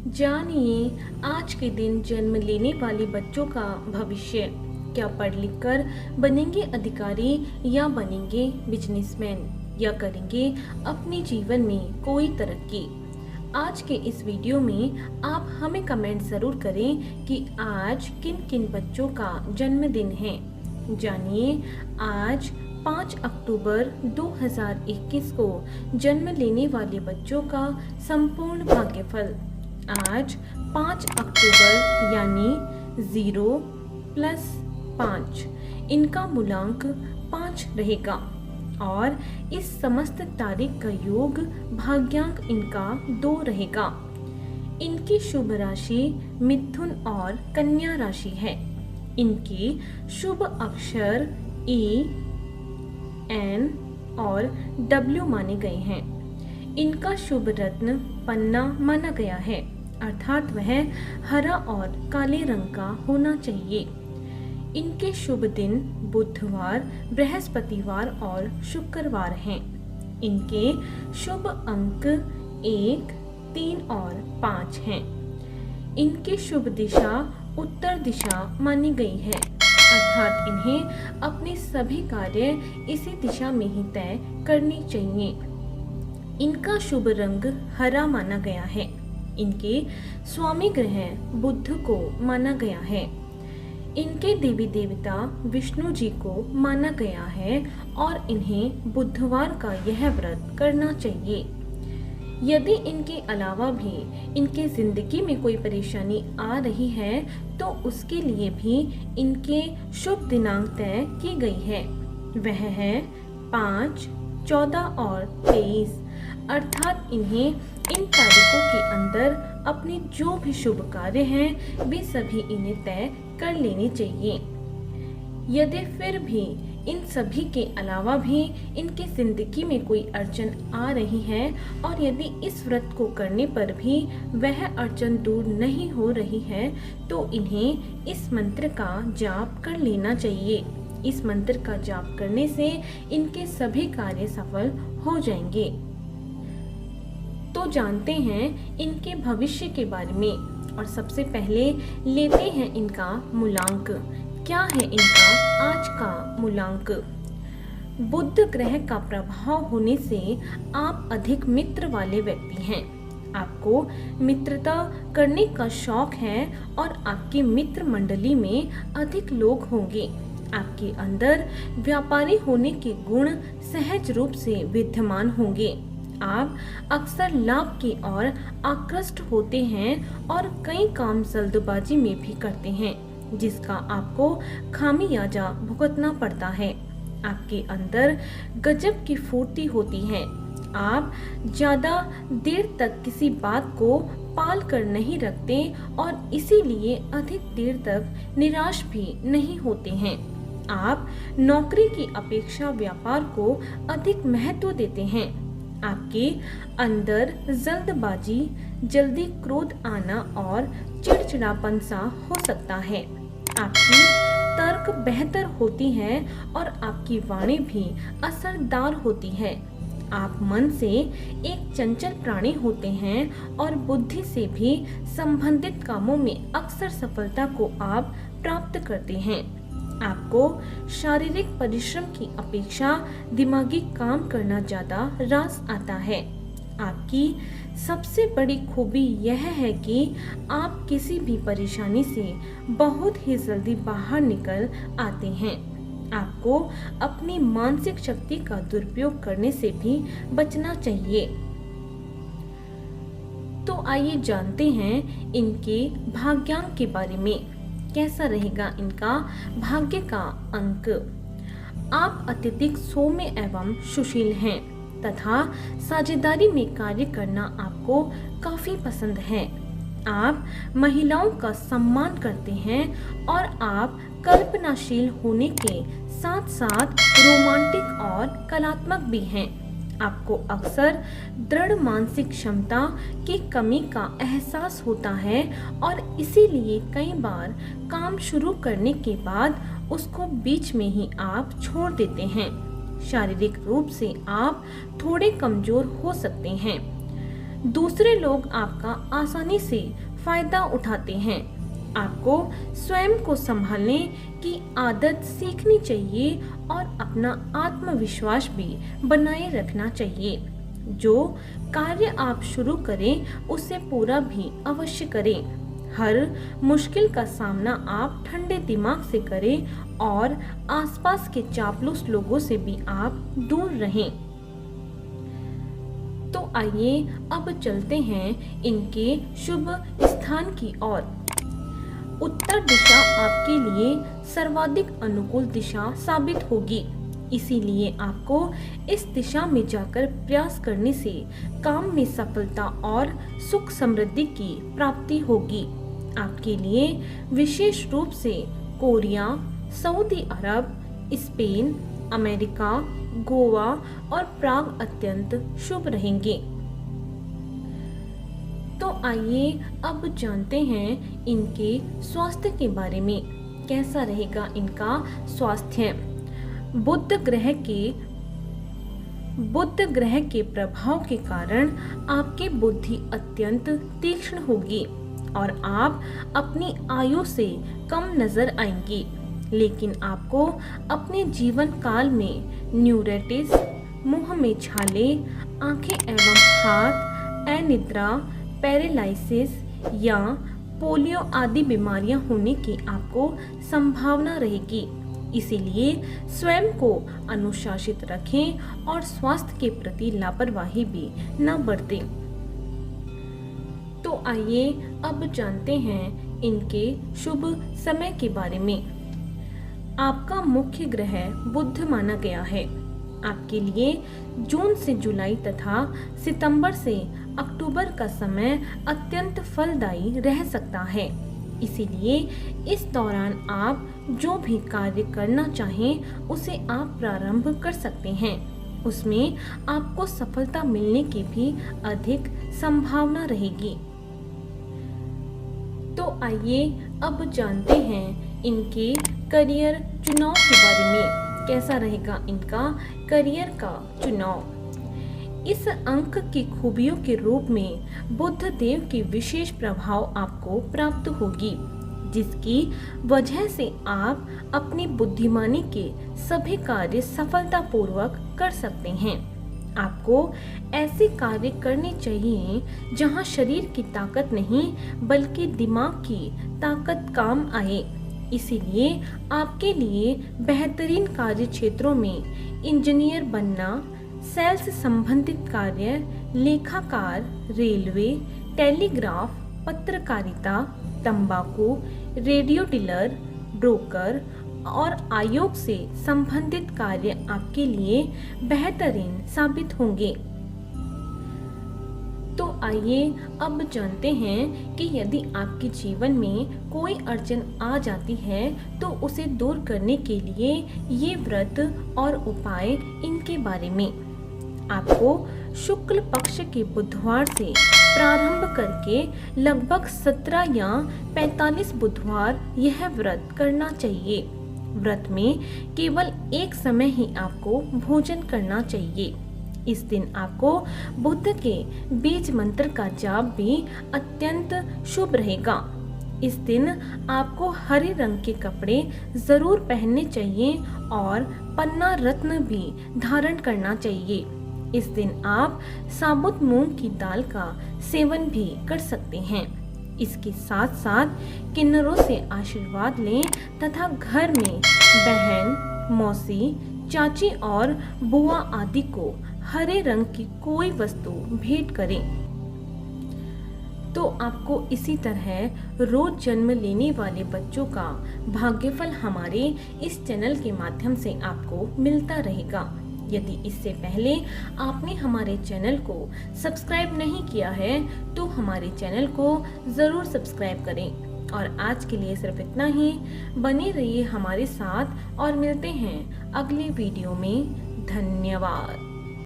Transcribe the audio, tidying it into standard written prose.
जानिए आज के दिन जन्म लेने वाले बच्चों का भविष्य। क्या पढ़ लिख कर बनेंगे अधिकारी या बनेंगे बिजनेसमैन या करेंगे अपने जीवन में कोई तरक्की। आज के इस वीडियो में आप हमें कमेंट ज़रूर करें कि आज किन किन बच्चों का जन्मदिन है। जानिए आज 5 अक्टूबर 2021 को जन्म लेने वाले बच्चों का संपूर्ण भाग्यफल। आज 5 अक्टूबर यानी 0 + 5 इनका मूलांक 5 रहेगा और इस समस्त तारीख का योग भाग्यांक इनका 2 रहेगा। इनकी शुभ राशि मिथुन और कन्या राशि है। इनके शुभ अक्षर E, N और W माने गए हैं। इनका शुभ रत्न पन्ना माना गया है, अर्थात वह हरा और काले रंग का होना चाहिए। इनके शुभ दिन बुधवार, बृहस्पतिवार और शुक्रवार हैं। इनके शुभ अंक 1, 3 और 5 हैं। इनकी शुभ दिशा उत्तर दिशा मानी गई है, अर्थात इन्हें अपने सभी कार्य इसी दिशा में ही तय करनी चाहिए। इनका शुभ रंग हरा माना गया है। इनके स्वामी ग्रह बुध को माना गया है। इनके देवी देवता विष्णु जी को माना गया है और इन्हें बुधवार का यह व्रत करना चाहिए। यदि इनके अलावा भी इनके जिंदगी में कोई परेशानी आ रही है तो उसके लिए भी इनके शुभ दिनांक तय की गई है। वह है 5, 14 और 23, अर्थात इन्हें इन तारीखों के अंदर अपने जो भी शुभ कार्य हैं वे सभी इन्हें तय कर लेने चाहिए। यदि फिर भी इन सभी के अलावा भी इनकी जिंदगी में कोई अड़चन आ रही है और यदि इस व्रत को करने पर भी वह अड़चन दूर नहीं हो रही है तो इन्हें इस मंत्र का जाप कर लेना चाहिए। इस मंत्र का जाप करने से इनके सभी कार्य सफल हो जाएंगे। तो जानते हैं इनके भविष्य के बारे में और सबसे पहले लेते हैं इनका मूलांक। क्या है इनका आज का मूलांक? बुध ग्रह का प्रभाव होने से आप अधिक मित्र वाले व्यक्ति हैं। आपको मित्रता करने का शौक है और आपकी मित्र मंडली में अधिक लोग होंगे। आपके अंदर व्यापारी होने के गुण सहज रूप से विद्यमान होंगे। आप अक्सर लाभ की ओर आकृष्ट होते हैं और कई काम जल्दबाजी में भी करते हैं, जिसका आपको खामियाजा भुगतना पड़ता है। आपके अंदर गजब की फुर्ती होती है। आप ज्यादा देर तक किसी बात को पाल कर नहीं रखते और इसीलिए अधिक देर तक निराश भी नहीं होते हैं। आप नौकरी की अपेक्षा व्यापार को अधिक महत्व देते हैं। आपके अंदर जल्दबाजी, जल्दी क्रोध आना और चिड़चिड़ापन सा हो सकता है। आपकी तर्क बेहतर होती है और आपकी वाणी भी असरदार होती है। आप मन से एक चंचल प्राणी होते हैं और बुद्धि से भी संबंधित कामों में अक्सर सफलता को आप प्राप्त करते हैं। आपको शारीरिक परिश्रम की अपेक्षा दिमागी काम करना ज्यादा रास आता है। आपकी सबसे बड़ी खूबी यह है कि आप किसी भी परेशानी से बहुत ही जल्दी बाहर निकल आते हैं। आपको अपनी मानसिक शक्ति का दुरुपयोग करने से भी बचना चाहिए। तो आइए जानते हैं इनके भाग्यांक के बारे में। कैसा रहेगा इनका भाग्य का अंक? आप अत्यधिक सौम्य एवं सुशील हैं तथा साझेदारी में कार्य करना आपको काफी पसंद है। आप महिलाओं का सम्मान करते हैं और आप कल्पनाशील होने के साथ साथ रोमांटिक और कलात्मक भी हैं। आपको अक्सर दृढ़ मानसिक क्षमता की कमी का एहसास होता है और इसीलिए कई बार काम शुरू करने के बाद उसको बीच में ही आप छोड़ देते हैं। शारीरिक रूप से आप थोड़े कमजोर हो सकते हैं। दूसरे लोग आपका आसानी से फायदा उठाते हैं। आपको स्वयं को संभालने की आदत सीखनी चाहिए और अपना आत्मविश्वास भी बनाए रखना चाहिए। जो कार्य आप शुरू करें उसे पूरा भी अवश्य करें। हर मुश्किल का सामना आप ठंडे दिमाग से करें और आसपास के चापलूस लोगों से भी आप दूर रहें। तो आइए अब चलते हैं इनके शुभ स्थान की ओर। उत्तर दिशा आपके लिए सर्वाधिक अनुकूल दिशा साबित होगी, इसीलिए आपको इस दिशा में जाकर प्रयास करने से काम में सफलता और सुख समृद्धि की प्राप्ति होगी। आपके लिए विशेष रूप से कोरिया, सऊदी अरब, स्पेन, अमेरिका, गोवा और प्राग अत्यंत शुभ रहेंगे। तो आइए अब जानते हैं इनके स्वास्थ्य के बारे में। कैसा रहेगा इनका स्वास्थ्य। बुध ग्रह के प्रभाव के कारण आपकी बुद्धि अत्यंत तीक्ष्ण होगी और आप अपनी आयु से कम नजर आएंगी, लेकिन आपको अपने जीवन काल में न्यूराइटिस, मुंह में छाले, आंखें एवं हाथ, अनिद्रा, पैरालिसिस या पोलियो आदि बीमारियां होने की आपको संभावना रहेगी। इसीलिए स्वयं को अनुशासित रखें और स्वास्थ्य के प्रति लापरवाही भी न बरतें। तो आइए अब जानते हैं इनके शुभ समय के बारे में। आपका मुख्य ग्रह बुध माना गया है। आपके लिए जून से जुलाई तथा सितंबर से अक्टूबर का समय अत्यंत फलदायी रह सकता है। इसीलिए इस दौरान आप जो भी कार्य करना चाहें उसे आप प्रारंभ कर सकते हैं। उसमें आपको सफलता मिलने की भी अधिक संभावना रहेगी। तो आइए अब जानते हैं इनके करियर चुनाव के बारे में। कैसा रहेगा इनका करियर का चुनाव। इस अंक की खूबियों के रूप में बुध देव की विशेष प्रभाव आपको प्राप्त होगी, जिसकी वजह से आप अपनी बुद्धिमानी के सभी कार्य सफलतापूर्वक कर सकते हैं। आपको ऐसे कार्य करने चाहिए जहां शरीर की ताकत नहीं बल्कि दिमाग की ताकत काम आए। इसीलिए आपके लिए बेहतरीन कार्य क्षेत्रों में इंजीनियर बनना, सेल्स संबंधित कार्य, लेखाकार, रेलवे, टेलीग्राफ, पत्रकारिता, तंबाकू, रेडियो डीलर, ब्रोकर और आयोग से संबंधित कार्य आपके लिए बेहतरीन साबित होंगे। तो आइए अब जानते हैं कि यदि आपके जीवन में कोई अड़चन आ जाती है तो उसे दूर करने के लिए ये व्रत और उपाय इनके बारे में। आपको शुक्ल पक्ष के बुधवार से प्रारंभ करके लगभग 17 या 45 बुधवार यह व्रत करना चाहिए। व्रत में केवल एक समय ही आपको भोजन करना चाहिए। इस दिन आपको बुध के बीज मंत्र का जाप भी अत्यंत शुभ रहेगा। इस दिन आपको हरे रंग के कपड़े जरूर पहनने चाहिए और पन्ना रत्न भी धारण करना चाहिए। इस दिन आप साबुत मूंग की दाल का सेवन भी कर सकते हैं। इसके साथ साथ किन्नरों से आशीर्वाद लें तथा घर में बहन, मौसी, चाची और बुआ आदि को हरे रंग की कोई वस्तु भेंट करें। तो आपको इसी तरह रोज जन्म लेने वाले बच्चों का भाग्यफल हमारे इस चैनल के माध्यम से आपको मिलता रहेगा। यदि इससे पहले आपने हमारे चैनल को सब्सक्राइब नहीं किया है तो हमारे चैनल को ज़रूर सब्सक्राइब करें। और आज के लिए सिर्फ इतना ही। बने रहिए हमारे साथ और मिलते हैं अगले वीडियो में। धन्यवाद।